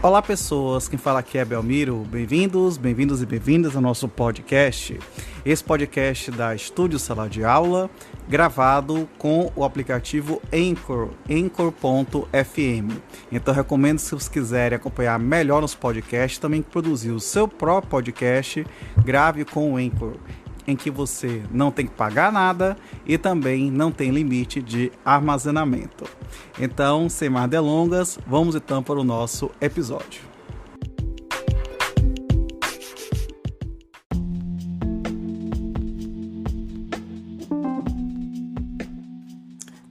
Olá pessoas, quem fala aqui é Belmiro, bem-vindos e bem-vindas ao nosso podcast. Esse podcast da Estúdio Sala de Aula, gravado com o aplicativo Anchor, Anchor.fm. Então recomendo, se vocês quiserem acompanhar melhor nos podcasts, também produzir o seu próprio podcast, grave com o Anchor, em que você não tem que pagar nada e também não tem limite de armazenamento. Então, sem mais delongas, vamos então para o nosso episódio.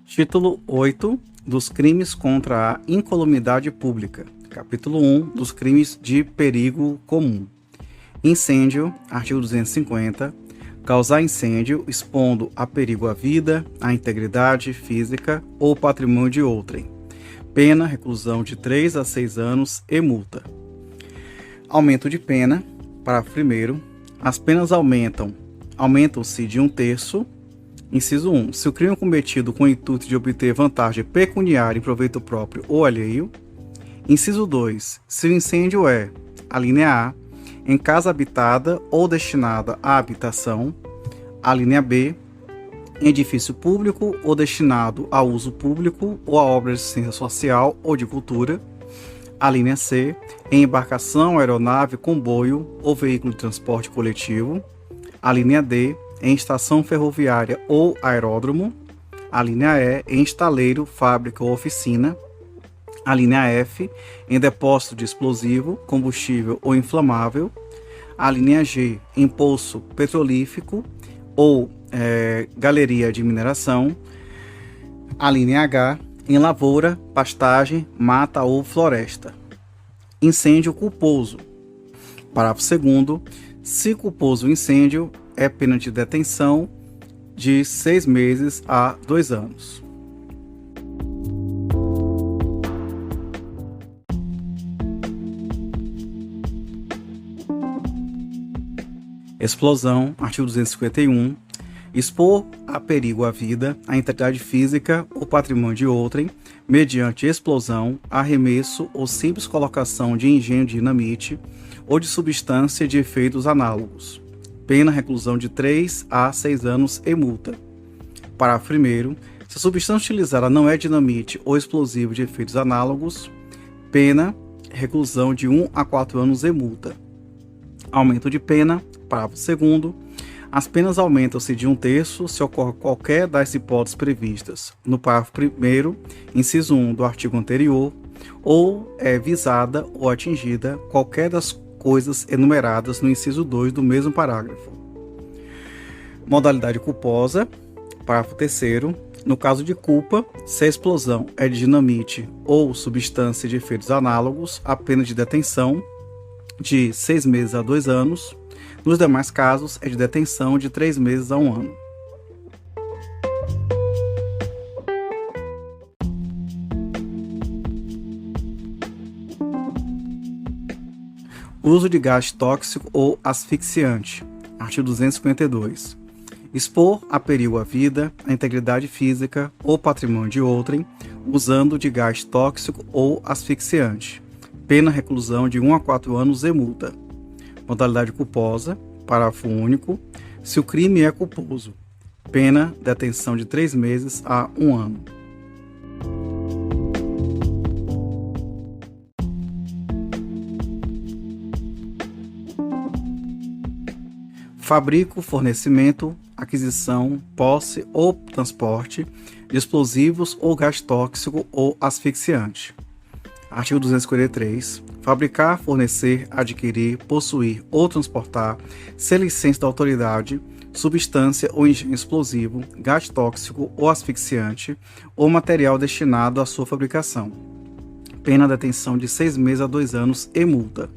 Título 8 dos crimes contra a incolumidade pública. Capítulo 1 dos crimes de perigo comum. Incêndio, artigo 250. Causar incêndio expondo a perigo a vida, a integridade física ou patrimônio de outrem. Pena, reclusão de 3 a 6 anos e multa. Aumento de pena. Parágrafo 1º. As penas aumentam-se de 1/3. Inciso 1. Se o crime é cometido com o intuito de obter vantagem pecuniária em proveito próprio ou alheio. Inciso 2. Se o incêndio é, a linha A, em casa habitada ou destinada à habitação. A linha B, em edifício público ou destinado a uso público ou a obra de assistência social ou de cultura. A linha C, em embarcação, aeronave, comboio ou veículo de transporte coletivo. A linha D, em estação ferroviária ou aeródromo. A linha E, em estaleiro, fábrica ou oficina. A linha F, em depósito de explosivo, combustível ou inflamável. A linha G, em poço petrolífico ou galeria de mineração. A linha H, em lavoura, pastagem, mata ou floresta. Incêndio culposo. Parágrafo 2º. Se culposo o incêndio, é pena de detenção de 6 meses a 2 anos. Explosão, artigo 251. Expor a perigo a vida, a integridade física ou patrimônio de outrem, mediante explosão, arremesso ou simples colocação de engenho de dinamite ou de substância de efeitos análogos. Pena, reclusão de 3 a 6 anos e multa. Parágrafo 1º. Se a substância utilizada não é dinamite ou explosivo de efeitos análogos, pena, reclusão de 1 a 4 anos e multa. Aumento de pena. Parágrafo 2º. As penas aumentam-se de 1/3 se ocorre qualquer das hipóteses previstas no parágrafo 1º, inciso 1 do artigo anterior, ou é visada ou atingida qualquer das coisas enumeradas no inciso 2 do mesmo parágrafo. Modalidade culposa. Parágrafo 3º. No caso de culpa, se a explosão é de dinamite ou substância de efeitos análogos, a pena de detenção de 6 meses a 2 anos. Nos demais casos, é de detenção de 3 meses a 1 ano. Uso de gás tóxico ou asfixiante. Artigo 252. Expor a perigo a vida, a integridade física ou patrimônio de outrem, usando de gás tóxico ou asfixiante. Pena, reclusão de 1 a 4 anos e multa. Modalidade culposa. Parágrafo único. Se o crime é culposo, pena, detenção de 3 meses a 1 ano. Fabrico, fornecimento, aquisição, posse ou transporte de explosivos ou gás tóxico ou asfixiante. Artigo 253. Fabricar, fornecer, adquirir, possuir ou transportar, sem licença da autoridade, substância ou engenho explosivo, gás tóxico ou asfixiante ou material destinado à sua fabricação. Pena, detenção de 6 meses a 2 anos e multa.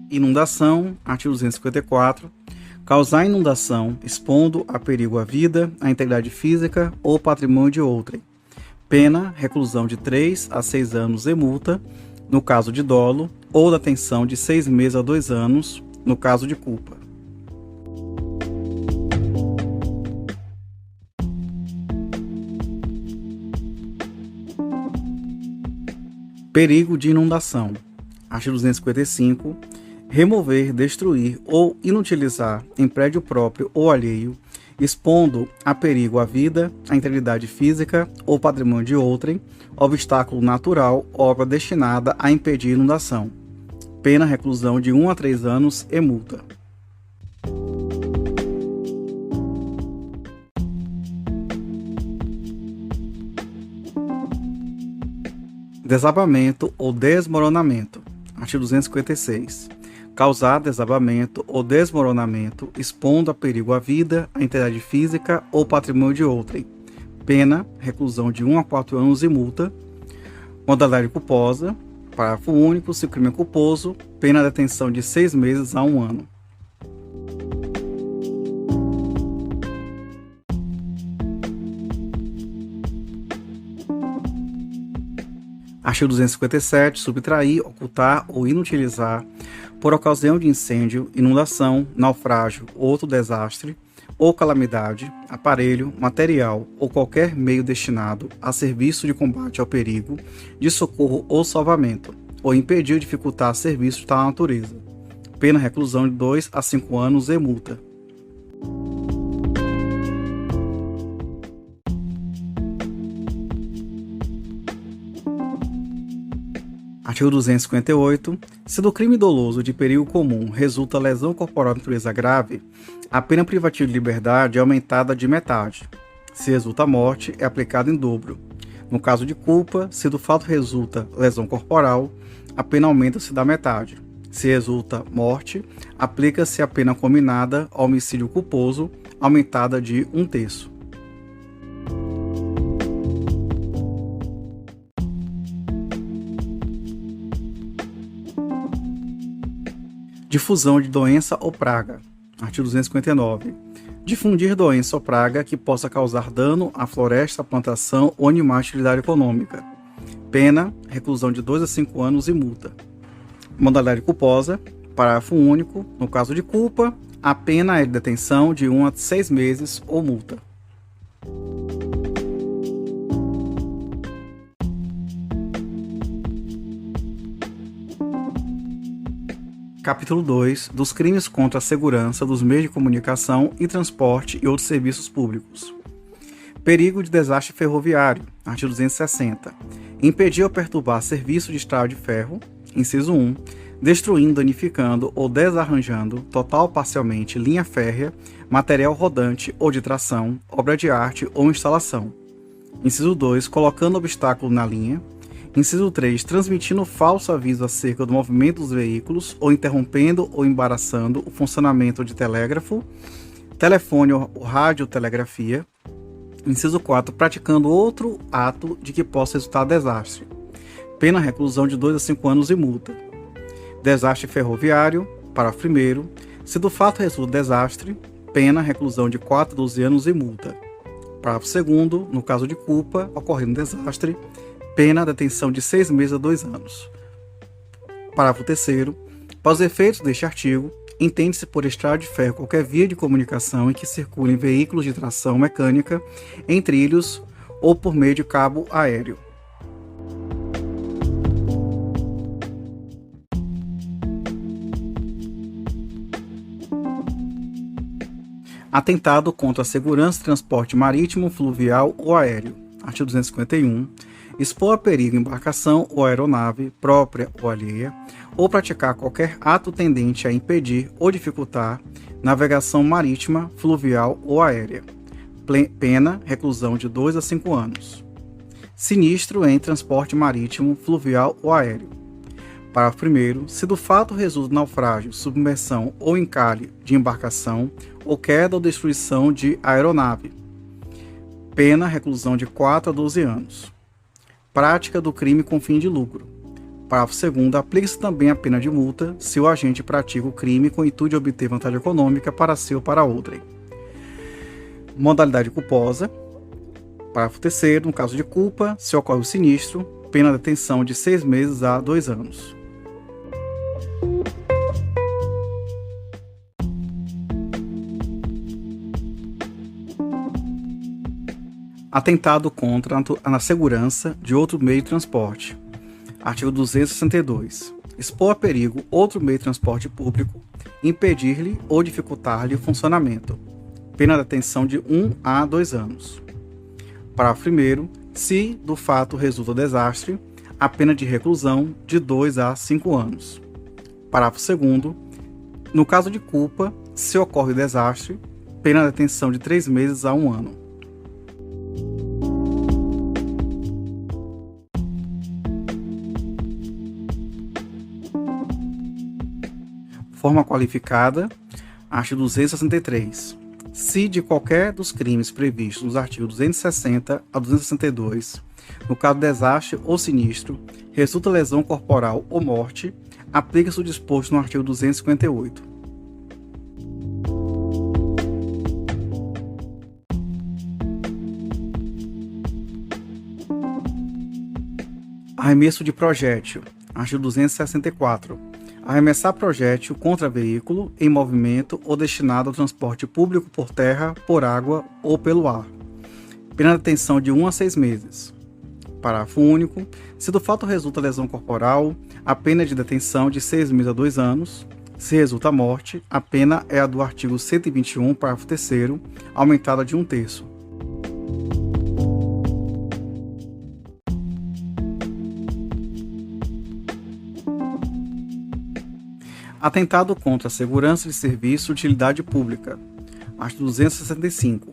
Inundação, artigo 254. Causar inundação, expondo a perigo a vida, a integridade física ou patrimônio de outrem. Pena, reclusão de 3 a 6 anos e multa, no caso de dolo, ou detenção de 6 meses a 2 anos, no caso de culpa. Perigo de inundação. Artigo 255. Remover, destruir ou inutilizar em prédio próprio ou alheio, expondo a perigo a vida, a integridade física ou patrimônio de outrem, obstáculo natural, obra destinada a impedir inundação. Pena reclusão de 1 a 3 anos e multa. Desabamento ou desmoronamento. Artigo 256. Causar desabamento ou desmoronamento, expondo a perigo a vida, a integridade física ou patrimônio de outrem. Pena, reclusão de 1 a 4 anos e multa. Modalidade culposa. Parágrafo único. Se o crime é culposo, pena de detenção de 6 meses a 1 ano. Artigo 257. Subtrair, ocultar ou inutilizar, por ocasião de incêndio, inundação, naufrágio ou outro desastre ou calamidade, aparelho, material ou qualquer meio destinado a serviço de combate ao perigo, de socorro ou salvamento, ou impedir ou dificultar serviço de tal natureza. Pena reclusão de 2 a 5 anos e multa. Artigo 258. Se do crime doloso de perigo comum resulta lesão corporal de natureza grave, a pena privativa de liberdade é aumentada de metade. Se resulta morte, é aplicada em dobro. No caso de culpa, se do fato resulta lesão corporal, a pena aumenta-se da metade. Se resulta morte, aplica-se a pena combinada ao homicídio culposo, aumentada de 1/3. Difusão de doença ou praga. Artigo 259. Difundir doença ou praga que possa causar dano à floresta, plantação ou animais de utilidade econômica. Pena, reclusão de 2 a 5 anos e multa. Modalidade culposa. Parágrafo único. No caso de culpa, a pena é de detenção de 1 a 6 meses ou multa. Capítulo 2. Dos crimes contra a segurança dos meios de comunicação e transporte e outros serviços públicos. Perigo de desastre ferroviário. Artigo 260. Impedir ou perturbar serviço de estrada de ferro. Inciso 1. Destruindo, danificando ou desarranjando, total ou parcialmente, linha férrea, material rodante ou de tração, obra de arte ou instalação. Inciso 2. Colocando obstáculo na linha. Inciso 3. Transmitindo falso aviso acerca do movimento dos veículos ou interrompendo ou embaraçando o funcionamento de telégrafo, telefone ou radiotelegrafia. Inciso 4. Praticando outro ato de que possa resultar desastre. Pena reclusão de 2 a 5 anos e multa. Desastre ferroviário. Parágrafo 1º. Se do fato resulta desastre, pena reclusão de 4 a 12 anos e multa. Parágrafo 2º. No caso de culpa, ocorrendo desastre, pena detenção de 6 meses a 2 anos. Parágrafo 3º. Para os efeitos deste artigo, entende-se por estrada de ferro qualquer via de comunicação em que circulem veículos de tração mecânica em trilhos ou por meio de cabo aéreo. Atentado contra a segurança de transporte marítimo, fluvial ou aéreo. Artigo 251. Expor a perigo embarcação ou aeronave, própria ou alheia, ou praticar qualquer ato tendente a impedir ou dificultar navegação marítima, fluvial ou aérea. Pena, reclusão de 2 a 5 anos. Sinistro em transporte marítimo, fluvial ou aéreo. Parágrafo 1º. Se do fato resulta naufrágio, submersão ou encalhe de embarcação, ou queda ou destruição de aeronave. Pena, reclusão de 4 a 12 anos. Prática do crime com fim de lucro. Parágrafo 2º. Aplica-se também a pena de multa se o agente pratica o crime com o intuito de obter vantagem econômica para si ou para outrem. Modalidade culposa. Parágrafo 3º. No caso de culpa, se ocorre o sinistro, pena de detenção de 6 meses a 2 anos. Atentado contra a segurança de outro meio de transporte. Artigo 262. Expor a perigo outro meio de transporte público, impedir-lhe ou dificultar-lhe o funcionamento. Pena de detenção de 1 a 2 anos. Parágrafo 1º. Se do fato resulta desastre, a pena de reclusão de 2 a 5 anos. Parágrafo 2º. No caso de culpa, se ocorre desastre, pena de detenção de 3 meses a 1 ano. Forma qualificada. Artigo 263. Se de qualquer dos crimes previstos nos artigos 260 a 262, no caso de desastre ou sinistro, resulta lesão corporal ou morte, aplica-se o disposto no artigo 258. Arremesso de projétil. Artigo 264. Arremessar projétil contra veículo em movimento ou destinado ao transporte público por terra, por água ou pelo ar. Pena de detenção de 1 a 6 meses. Parágrafo único. Se do fato resulta lesão corporal, a pena é de detenção de 6 meses a 2 anos. Se resulta morte, a pena é a do artigo 121, parágrafo 3º, aumentada de 1/3. Atentado contra a segurança de serviço e utilidade pública. Artigo 265.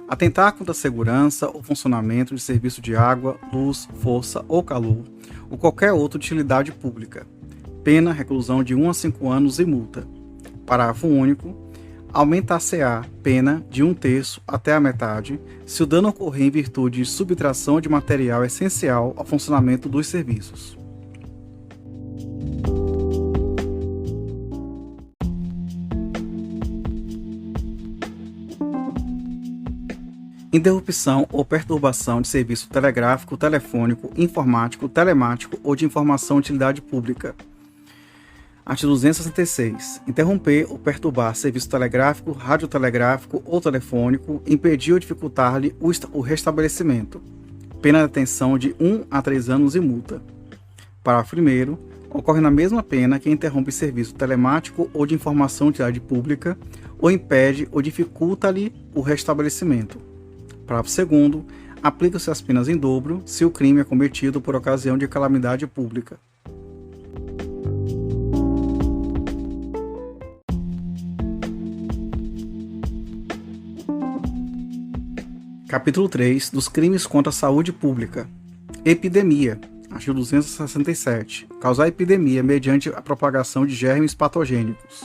Atentar contra a segurança ou funcionamento de serviço de água, luz, força ou calor, ou qualquer outra utilidade pública. Pena, reclusão de 1 a 5 anos e multa. Parágrafo único. Aumentar-se-á pena de 1/3 até a metade, se o dano ocorrer em virtude de subtração de material essencial ao funcionamento dos serviços. Interrupção ou perturbação de serviço telegráfico, telefônico, informático, telemático ou de informação de utilidade pública. Artigo 266. Interromper ou perturbar serviço telegráfico, radiotelegráfico ou telefônico, impedir ou dificultar-lhe o restabelecimento. Pena de detenção de 1 a 3 anos e multa. Parágrafo 1º. Ocorre na mesma pena quem interrompe serviço telemático ou de informação de utilidade pública, ou impede ou dificulta-lhe o restabelecimento. Parágrafo 2º. Aplica-se as penas em dobro se o crime é cometido por ocasião de calamidade pública. Capítulo 3 dos crimes contra a saúde pública. Epidemia. Artigo 267. Causar epidemia mediante a propagação de germes patogênicos.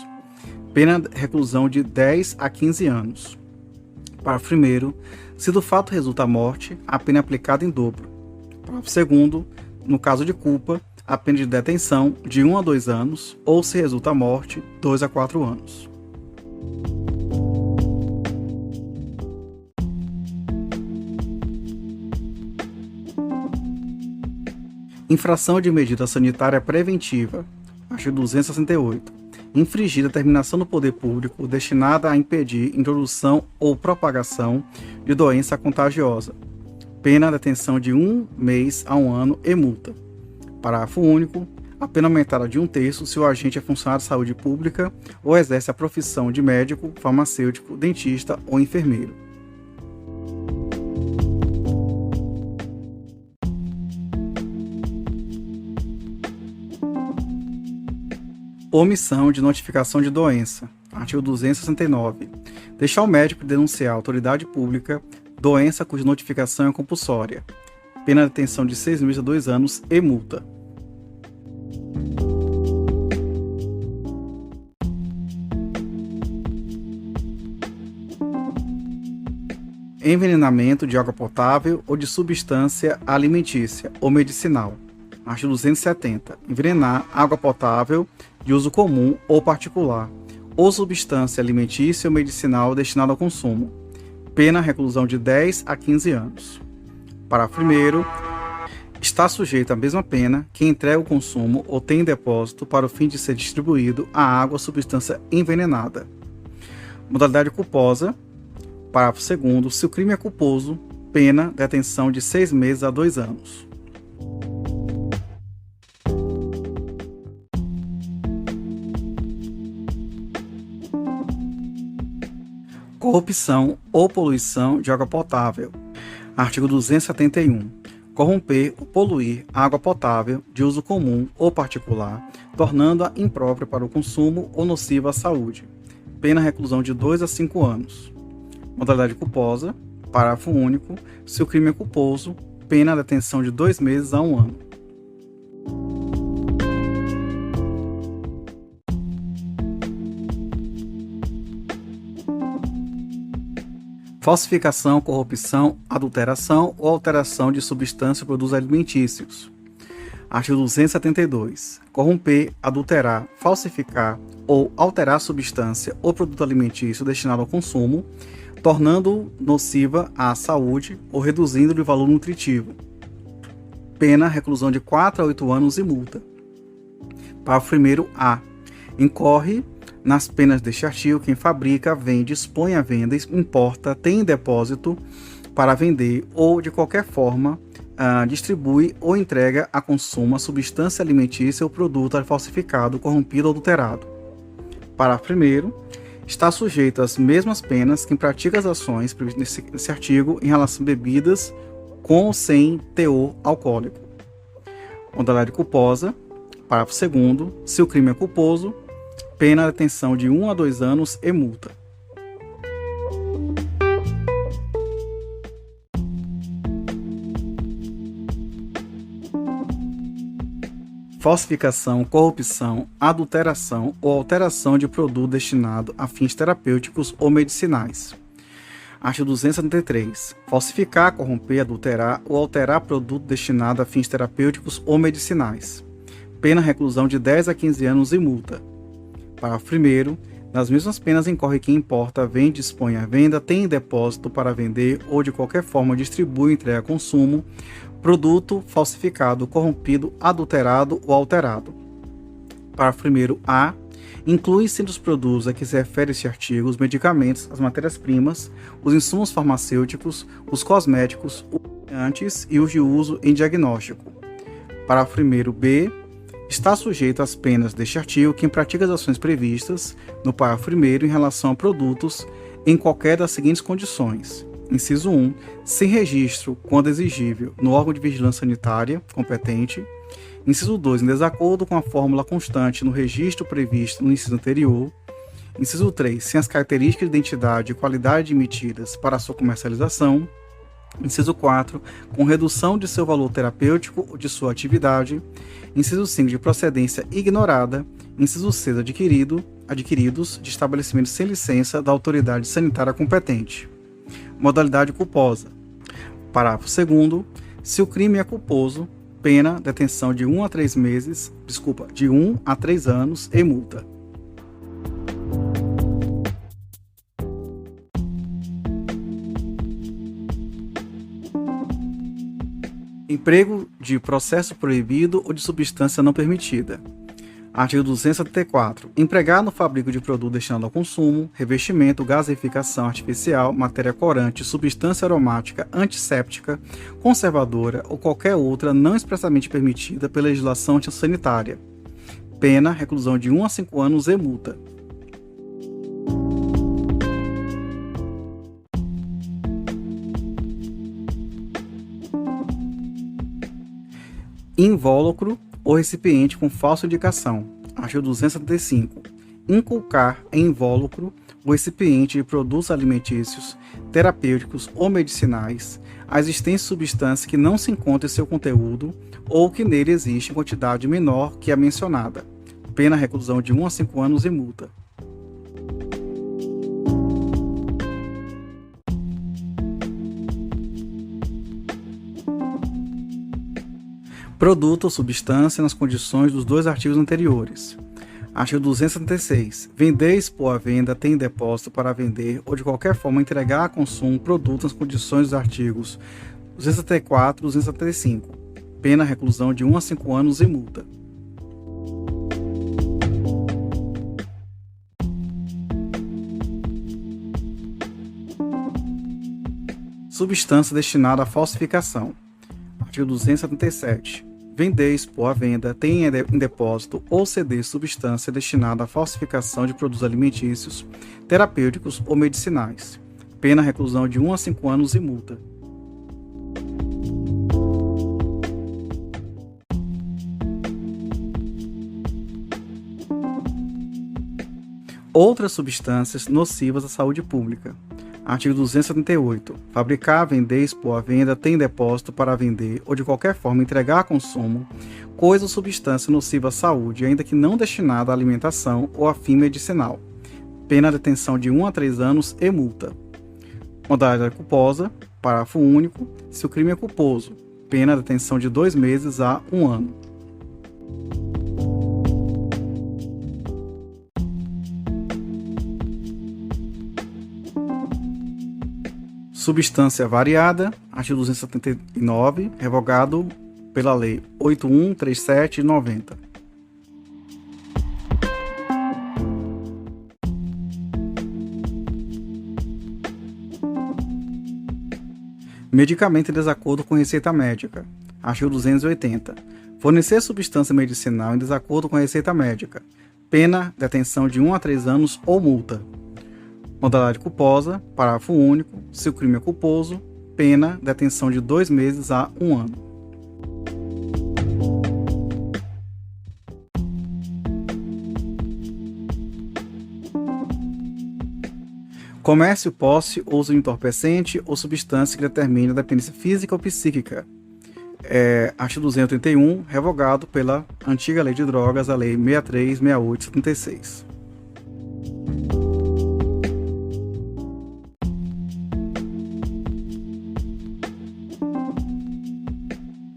Pena de reclusão de 10 a 15 anos. Parágrafo 1º. Se do fato resulta a morte, a pena é aplicada em dobro. Parágrafo 2º. No caso de culpa, a pena de detenção de 1 a 2 anos, ou se resulta a morte, 2 a 4 anos. Infração de medida sanitária preventiva. Artigo 268. Infringir determinação do poder público destinada a impedir introdução ou propagação de doença contagiosa. Pena de detenção de 1 mês a 1 ano e multa. Parágrafo único. A pena aumentada de 1/3 se o agente é funcionário de saúde pública ou exerce a profissão de médico, farmacêutico, dentista ou enfermeiro. Omissão de notificação de doença. Artigo 269. Deixar o médico denunciar à autoridade pública doença cuja notificação é compulsória. Pena de detenção de 6 meses a 2 anos e multa. Envenenamento de água potável ou de substância alimentícia ou medicinal. Artigo 270. Envenenar água potável de uso comum ou particular, ou substância alimentícia ou medicinal destinada ao consumo. Pena reclusão de 10 a 15 anos. Parágrafo 1º. Está sujeito à mesma pena quem entrega o consumo ou tem em depósito para o fim de ser distribuído a água ou substância envenenada. Modalidade culposa. Parágrafo 2º. Se o crime é culposo, pena detenção de 6 meses a 2 anos. corrupção ou poluição de água potável. Artigo 271. Corromper ou poluir água potável de uso comum ou particular, tornando-a imprópria para o consumo ou nociva à saúde. Pena reclusão de 2 a 5 anos. Modalidade culposa. Parágrafo único. Se o crime é culposo, pena detenção de 2 meses a 1 ano. Falsificação, corrupção, adulteração ou alteração de substância ou produtos alimentícios. Artigo 272. Corromper, adulterar, falsificar ou alterar substância ou produto alimentício destinado ao consumo, tornando-o nociva à saúde ou reduzindo-lhe o valor nutritivo. Pena, reclusão de 4 a 8 anos e multa. Parágrafo 1º A. Incorre nas penas deste artigo quem fabrica, vende, expõe à venda, importa, tem em depósito para vender ou, de qualquer forma, distribui ou entrega a consumo a substância alimentícia ou produto falsificado, corrompido ou adulterado. Parágrafo 1º. Está sujeito às mesmas penas quem pratica as ações previstas nesse artigo em relação a bebidas com ou sem teor alcoólico. Modalidade culposa. Parágrafo 2º. Se o crime é culposo, pena detenção de 1 a 2 anos e multa. Falsificação, corrupção, adulteração ou alteração de produto destinado a fins terapêuticos ou medicinais. Artigo 273. Falsificar, corromper, adulterar ou alterar produto destinado a fins terapêuticos ou medicinais. Pena reclusão de 10 a 15 anos e multa. Parágrafo 1º. Nas mesmas penas incorre quem importa, vende, expõe à venda, tem em depósito para vender ou de qualquer forma distribui, entrega a consumo, produto falsificado, corrompido, adulterado ou alterado. Parágrafo 1º A. Inclui-se entre os produtos a que se refere este artigo os medicamentos, as matérias-primas, os insumos farmacêuticos, os cosméticos, os lubrificantes e os de uso em diagnóstico. Parágrafo 1º B. Está sujeito às penas deste artigo quem pratica as ações previstas no parágrafo 1º em relação a produtos em qualquer das seguintes condições. Inciso 1. Sem registro, quando exigível, no órgão de vigilância sanitária competente. Inciso 2. Em desacordo com a fórmula constante no registro previsto no inciso anterior. Inciso 3. Sem as características de identidade e qualidade admitidas para a sua comercialização. Inciso 4. Com redução de seu valor terapêutico ou de sua atividade. Inciso 5. De procedência ignorada. Inciso 6. Adquiridos de estabelecimentos sem licença da autoridade sanitária competente. Modalidade culposa. Parágrafo 2º. Se o crime é culposo, pena detenção de 1 a 3 anos e multa. Emprego de processo proibido ou de substância não permitida. Artigo 274. Empregar no fabrico de produto destinado ao consumo, revestimento, gaseificação artificial, matéria corante, substância aromática, antisséptica, conservadora ou qualquer outra não expressamente permitida pela legislação sanitária. Pena, reclusão de 1 a 5 anos e multa. Invólucro ou recipiente com falsa indicação. Artigo 275. Inculcar em invólucro ou recipiente de produtos alimentícios, terapêuticos ou medicinais a existência de substância que não se encontra em seu conteúdo ou que nele existe em quantidade menor que a mencionada. Pena reclusão de 1 a 5 anos e multa. Produto ou substância nas condições dos 2 artigos anteriores. Artigo 276. Vender, expor à venda, ter em depósito para vender ou de qualquer forma entregar a consumo produto nas condições dos artigos 274 e 275. Pena reclusão de 1 a 5 anos e multa. Substância destinada à falsificação. Artigo 277. vender, expor à venda, ter em depósito ou ceder substância destinada à falsificação de produtos alimentícios, terapêuticos ou medicinais. Pena reclusão de 1 a 5 anos e multa. Outras substâncias nocivas à saúde pública. Artigo 278. Fabricar, vender, expor à venda, ter em depósito para vender ou de qualquer forma entregar a consumo coisa ou substância nociva à saúde, ainda que não destinada à alimentação ou a fim medicinal. Pena de detenção de 1 a 3 anos e multa. Modalidade culposa. Parágrafo único. Se o crime é culposo, pena de detenção de 2 meses a 1 ano. Substância variada, artigo 279, revogado pela Lei 8137 de 90. Medicamento em desacordo com receita médica, artigo 280. Fornecer substância medicinal em desacordo com a receita médica, pena, detenção de 1 a 3 anos ou multa. Modalidade culposa, parágrafo único. Se o crime é culposo, pena, detenção de 2 meses a 1 ano. Comércio, posse, uso de entorpecente ou substância que determine a dependência física ou psíquica. Artigo 281, revogado pela antiga Lei de Drogas, a Lei 6368/76.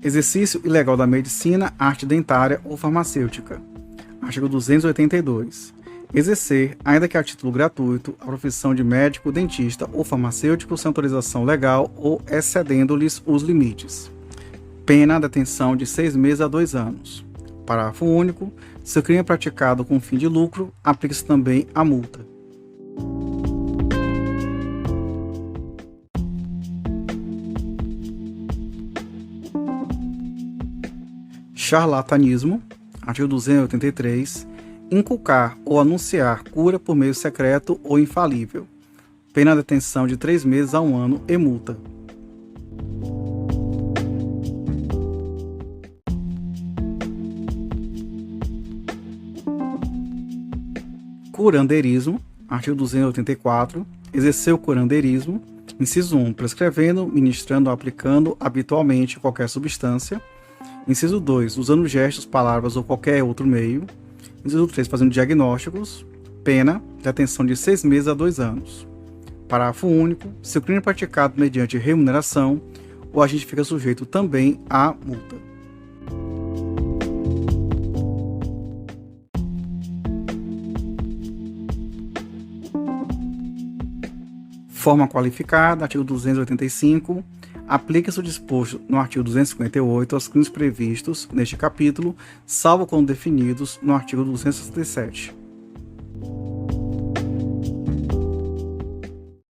Exercício ilegal da medicina, arte dentária ou farmacêutica. Artigo 282. Exercer, ainda que a título gratuito, a profissão de médico, dentista ou farmacêutico sem autorização legal ou excedendo-lhes os limites. Pena, detenção de 6 meses a 2 anos. Parágrafo único. Se o crime é praticado com fim de lucro, aplica-se também a multa. Charlatanismo, artigo 283, inculcar ou anunciar cura por meio secreto ou infalível. Pena de detenção de 3 meses a 1 ano e multa. Curandeirismo, artigo 284, exercer o curandeirismo, inciso 1, prescrevendo, ministrando ou aplicando habitualmente qualquer substância. Inciso 2, usando gestos, palavras ou qualquer outro meio. Inciso 3, fazendo diagnósticos. Pena, detenção de 6 meses a 2 anos. Parágrafo único. Se o crime é praticado mediante remuneração, o agente fica sujeito também à multa. Forma qualificada, artigo 285. Aplica-se o disposto no artigo 258 aos crimes previstos neste capítulo, salvo quando definidos no artigo 267.